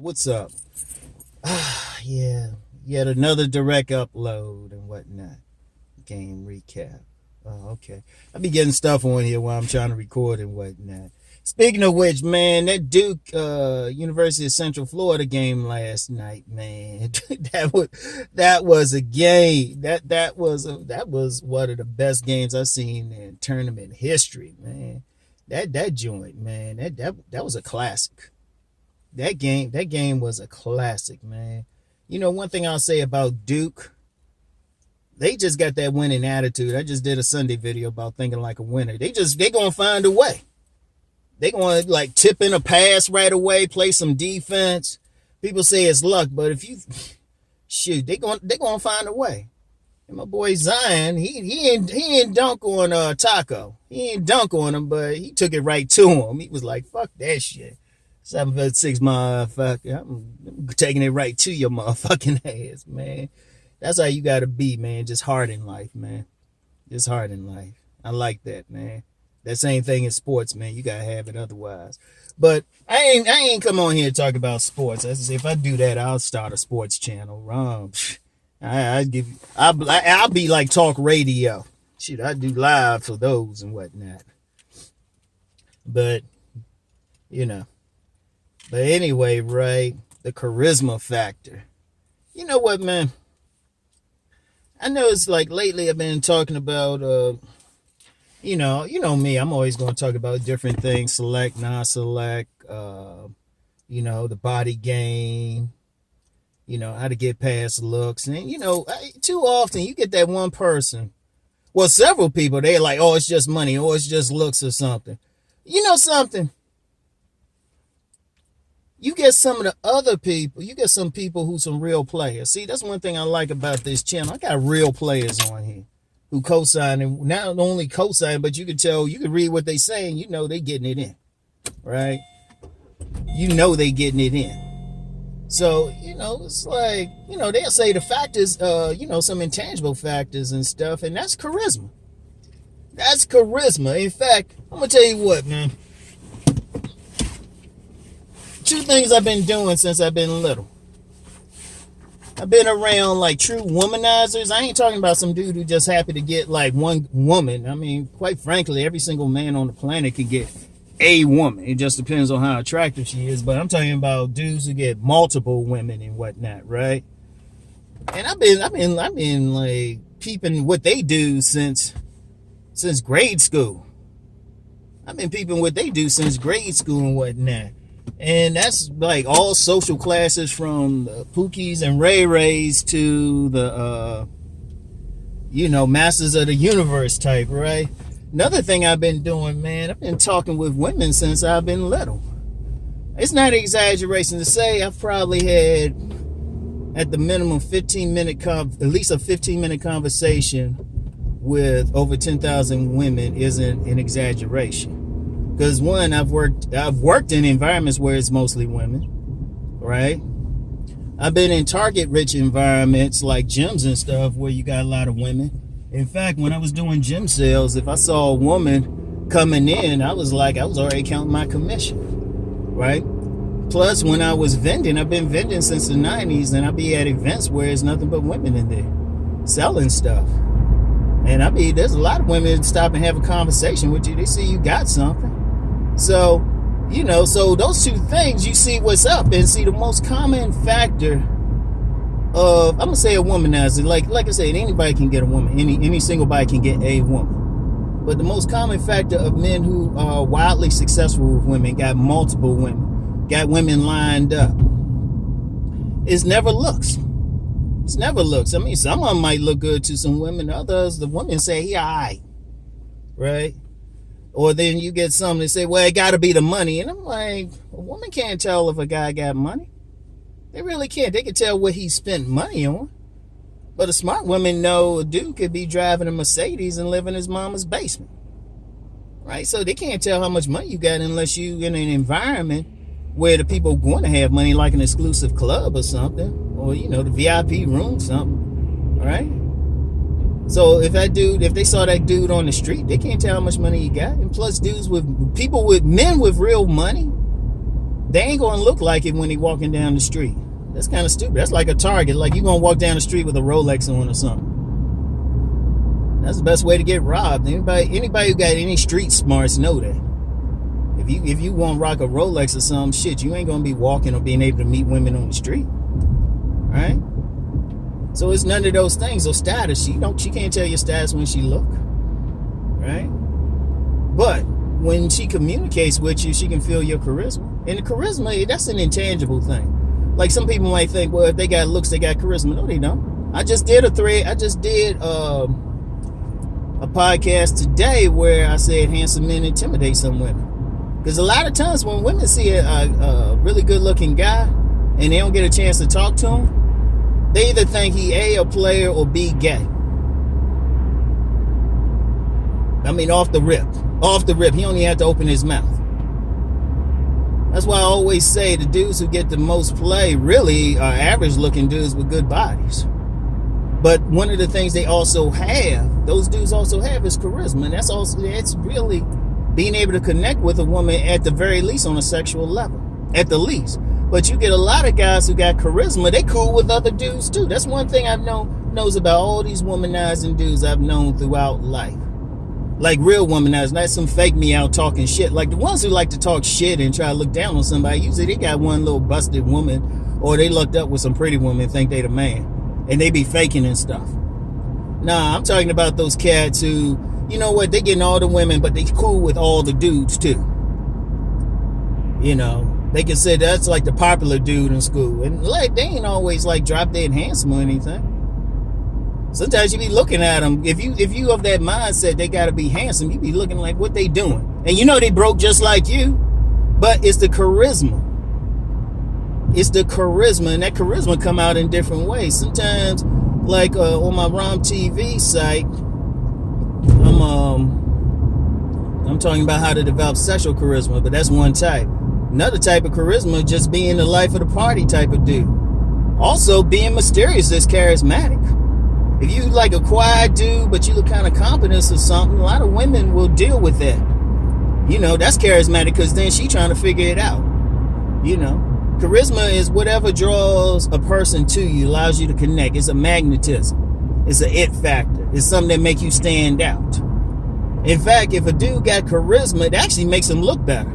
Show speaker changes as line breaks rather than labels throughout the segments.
What's up? Yeah, yet another direct upload and whatnot. Game recap. Oh, okay. I be getting stuff on here while I'm trying to record and whatnot. Speaking of which, man, that Duke University of Central Florida game last night, man, that was a game. That was one of the best games I've seen in tournament history, man. That joint, man, that was a classic. That game was a classic, man. You know, one thing I'll say about Duke, they just got that winning attitude. I just did a Sunday video about thinking like a winner. They gonna find a way. They gonna like tip in a pass right away, play some defense. People say it's luck, but if you shoot, they gonna find a way. And my boy Zion, he ain't dunk on Taco. He ain't dunk on him, but he took it right to him. He was like, fuck that shit. 7'6" motherfucker. I'm taking it right to your motherfucking ass, man. That's how you gotta be, man. Just hard in life, man. Just hard in life. I like that, man. That same thing in sports, man. You gotta have it otherwise. But I ain't come on here to talk about sports. As I say, if I do that, I'll start a sports channel. I'll be like talk radio. Shit, I do live for those and whatnot. But you know. But anyway, right, the charisma factor. You know what, man? I know it's like lately I've been talking about, you know me. I'm always going to talk about different things, select, non-select, the body game, how to get past looks. And, too often you get that one person, well, several people, they're like, oh, it's just money, or it's just looks or something. You know something? You get some of the other people, you get some people who some real players. See, that's one thing I like about this channel. I got real players on here who co-sign, and not only co-sign, but you can tell, you can read what they saying, they getting it in, right? They getting it in. So, it's like, they'll say the factors, some intangible factors and stuff, and that's charisma. That's charisma. In fact, I'm going to tell you what, man. Two things I've been doing since I've been little. I've been around like true womanizers. I ain't talking about some dude who just happy to get like one woman. I mean, quite frankly, every single man on the planet can get a woman. It just depends on how attractive she is. But I'm talking about dudes who get multiple women and whatnot, right? And I've been like peeping what they do since grade school. I've been peeping what they do since grade school and whatnot. And that's like all social classes from the Pookies and Ray Rays to the, Masters of the Universe type, right? Another thing I've been doing, man, I've been talking with women since I've been little. It's not an exaggeration to say I've probably had at the minimum at least a 15-minute conversation with over 10,000 women isn't an exaggeration. Because one, I've worked in environments where it's mostly women, right? I've been in target-rich environments like gyms and stuff where you got a lot of women. In fact, when I was doing gym sales, if I saw a woman coming in, I was already counting my commission, right? Plus, when I was vending, I've been vending since the 90s, and I'd be at events where there's nothing but women in there selling stuff. And there's a lot of women stop and have a conversation with you. They see you got something. So, so those two things, you see what's up and see the most common factor of, I'm going to say a womanizer. Like I said, anybody can get a woman. Any single body can get a woman. But the most common factor of men who are wildly successful with women, got multiple women, got women lined up, is never looks. It's never looks. I mean, some of them might look good to some women. Others, the women say, he all right. Right? Or then you get some that say, well, it got to be the money. And I'm like, a woman can't tell if a guy got money. They really can't. They can tell what he spent money on. But a smart woman know a dude could be driving a Mercedes and live in his mama's basement. Right? So they can't tell how much money you got unless you in an environment where the people going to have money, like an exclusive club or something. Or, the VIP room, something. Right? So if they saw that dude on the street, they can't tell how much money he got. And plus men with real money, they ain't gonna look like it when they walking down the street. That's kind of stupid. That's like a Target. Like you gonna walk down the street with a Rolex on or something. That's the best way to get robbed. Anybody who got any street smarts know that. If you want to rock a Rolex or some shit, you ain't gonna be walking or being able to meet women on the street, right? So it's none of those things. So status, she can't tell your status when she look, right? But when she communicates with you, she can feel your charisma. And the charisma, that's an intangible thing. Like some people might think, well, if they got looks, they got charisma. No, they don't. I just did a podcast today where I said handsome men intimidate some women. Because a lot of times when women see a really good looking guy and they don't get a chance to talk to him, they either think he A, a player, or B, gay. I mean, off the rip. He only had to open his mouth. That's why I always say the dudes who get the most play really are average looking dudes with good bodies. But one of the things those dudes also have is charisma. And that's really being able to connect with a woman at the very least on a sexual level. At the least. But you get a lot of guys who got charisma, they cool with other dudes too. That's one thing I've knows about all these womanizing dudes I've known throughout life. Like real womanizing, not some fake me out talking shit. Like the ones who like to talk shit and try to look down on somebody, usually they got one little busted woman or they looked up with some pretty woman and think they the man. And they be faking and stuff. Nah, I'm talking about those cats who, you know what, they getting all the women, but they cool with all the dudes too. You know, they can say that's like the popular dude in school. And like, they ain't always like drop dead handsome or anything. Sometimes you be looking at them. If you of that mindset, they gotta be handsome, you be looking like what they doing. And you know they broke just like you. But it's the charisma. It's the charisma, and that charisma come out in different ways. Sometimes, like on my Rom TV site, I'm talking about how to develop sexual charisma, but that's one type. Another type of charisma, just being the life of the party type of dude. Also, being mysterious is charismatic. If you like a quiet dude, but you look kind of competent or something, a lot of women will deal with that. You know, that's charismatic because then she trying to figure it out. You know. Charisma is whatever draws a person to you, allows you to connect. It's a magnetism. It's an it factor. It's something that makes you stand out. In fact, if a dude got charisma, it actually makes him look better.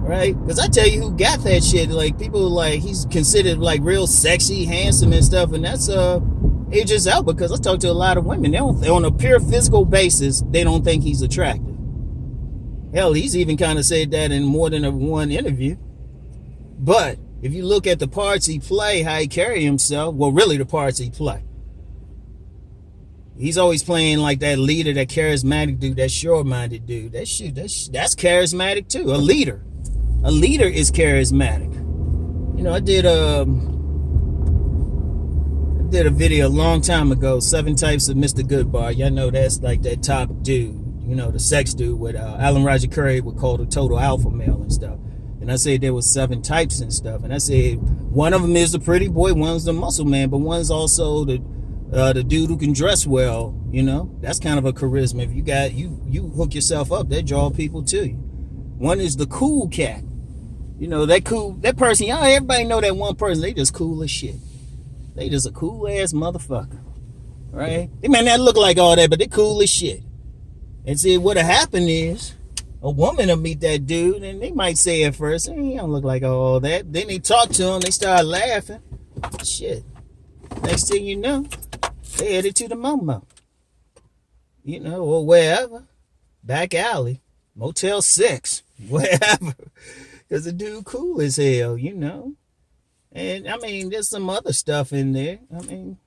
Right? Because I tell you who got that shit, like people like he's considered like real sexy, handsome and stuff, and that's it just out because I talk to a lot of women. They don't, on a pure physical basis, they don't think he's attractive. Hell, he's even kind of said that in more than one interview. But if you look at the parts he play, how he carry himself, well, really the parts he play. He's always playing like that leader, that charismatic dude, that sure-minded dude. That's charismatic too. A leader is charismatic. You know, I did a video a long time ago, 7 Types of Mr. Goodbar. Y'all know that's like that top dude, you know, the sex dude with Alan Roger Curry would call the total alpha male and stuff. And I said there was 7 types and stuff. And I said one of them is the pretty boy, one's the muscle man, but one's also the dude who can dress well. You know, that's kind of a charisma. If you got you hook yourself up, that draw people to you. One is the cool cat. You know, that person. Y'all, everybody know that one person. They just cool as shit. They just a cool ass motherfucker, right? They may not look like all that, but they cool as shit. And see, what'll happen is, a woman will meet that dude, and they might say at first, hey, he don't look like all that. Then they talk to him, they start laughing. Shit. Next thing you know, they headed to the Momo. You know, or wherever. Back alley. Motel 6. Wherever. Because the dude cool as hell, you know. And, I mean, there's some other stuff in there. I mean,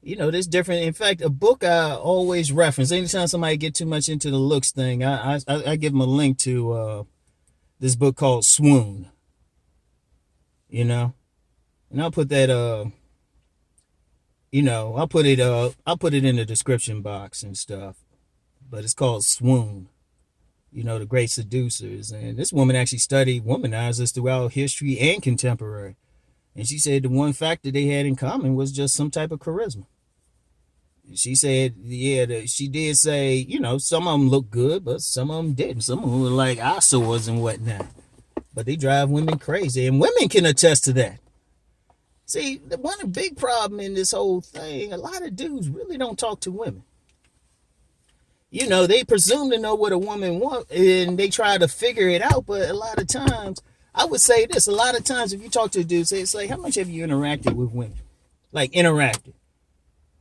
you know, there's different. In fact, a book I always reference. Anytime somebody get too much into the looks thing, I give them a link to this book called Swoon. You know, and I'll put that. You know, I'll put it in the description box and stuff. But it's called Swoon. You know, the great seducers, and this woman actually studied womanizers throughout history and contemporary. And she said the one factor they had in common was just some type of charisma. She said, yeah, she did say, you know, some of them look good, but some of them didn't. Some of them were like eyesores and whatnot. but they drive women crazy, and women can attest to that. See, one big problem in this whole thing, a lot of dudes really don't talk to women. You know, they presume to know what a woman wants, and they try to figure it out, but a lot of times, I would say this, a lot of times if you talk to a dude, say, it's like, how much have you interacted with women? Like, interacted.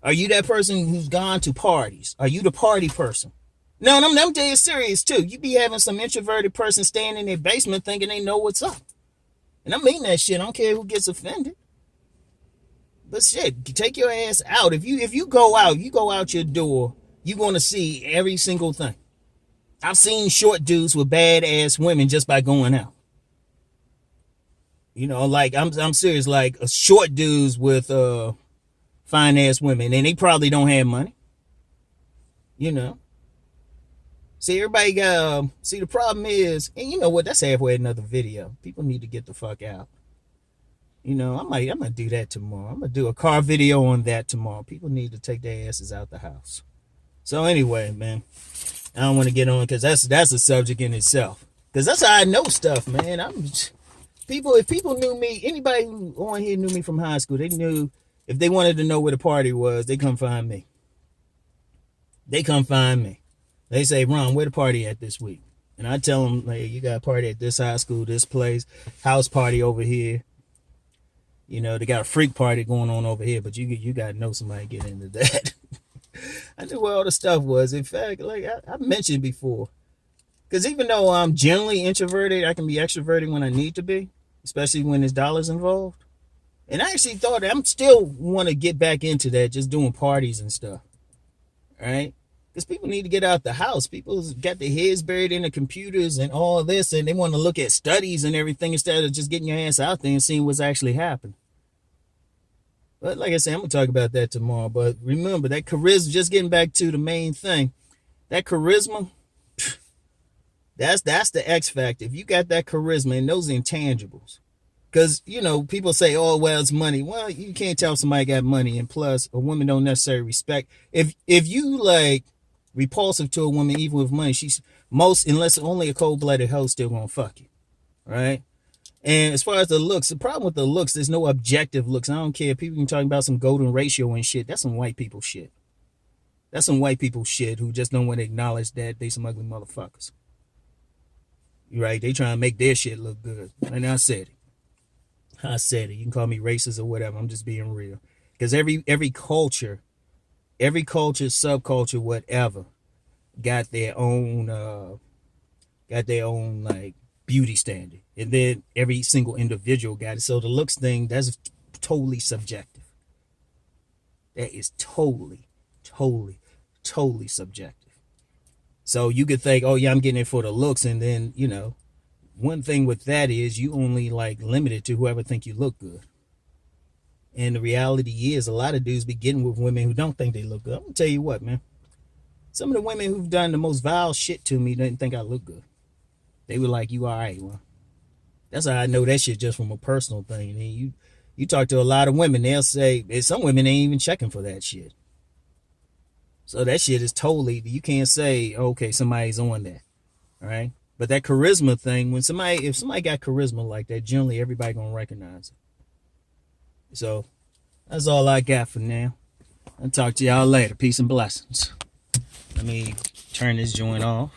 Are you that person who's gone to parties? Are you the party person? No, I'm dead serious, too. You be having some introverted person staying in their basement thinking they know what's up. And I mean that shit. I don't care who gets offended. But shit, take your ass out. If you go out your door, you're going to see every single thing. I've seen short dudes with badass women just by going out. You know, like, I'm serious, like, short dudes with fine ass women, and they probably don't have money. You know. See, everybody got, see, the problem is, and you know what, that's halfway another video. People need to get the fuck out. You know, I'm gonna do that tomorrow. I'm gonna do a car video on that tomorrow. People need to take their asses out the house. So anyway, man, I don't want to get on because that's a subject in itself. Because that's how I know stuff, man. If people knew me, anybody who on here knew me from high school, they knew if they wanted to know where the party was, they come find me. They come find me. They say, Ron, where the party at this week? And I tell them, like, you got a party at this high school, this place, house party over here. You know, they got a freak party going on over here, but you got to know somebody get into that. I knew where all the stuff was. In fact, like I mentioned before, because even though I'm generally introverted, I can be extroverted when I need to be, especially when there's dollars involved. And I actually thought I'm still want to get back into that, just doing parties and stuff. All right? Because people need to get out the house. People got their heads buried in the computers and all this, and they want to look at studies and everything instead of just getting your ass out there and seeing what's actually happening. But like I said, I'm going to talk about that tomorrow. But remember, that charisma, just getting back to the main thing, that charisma, that's the X factor. If you got that charisma and those intangibles, because, you know, people say, oh, well, it's money. Well, you can't tell somebody got money. And plus, a woman don't necessarily respect. If you, like, repulsive to a woman, even with money, she's unless only a cold-blooded hoe still going to fuck you. Right? And as far as the looks, the problem with the looks, there's no objective looks. I don't care. People can talk about some golden ratio and shit. That's some white people shit. That's some white people shit who just don't want to acknowledge that they some ugly motherfuckers. Right? They trying to make their shit look good. And I said it. I said it. You can call me racist or whatever. I'm just being real. Because every culture, subculture, whatever, got their own like beauty standard. And then every single individual got it. So the looks thing, that's totally subjective. That is totally subjective. So you could think, oh yeah, I'm getting it for the looks, and then, you know, one thing with that is you only like limited to whoever think you look good. And the reality is a lot of dudes be getting with women who don't think they look good. I'm gonna tell you what, man. Some of the women who've done the most vile shit to me didn't think I look good. They were like, you all right, well. That's how I know that shit just from a personal thing. And you talk to a lot of women, they'll say, some women ain't even checking for that shit. So that shit is totally, you can't say, okay, somebody's on that. All right? But that charisma thing, if somebody got charisma like that, generally everybody gonna recognize it. So that's all I got for now. I'll talk to y'all later. Peace and blessings. Let me turn this joint off.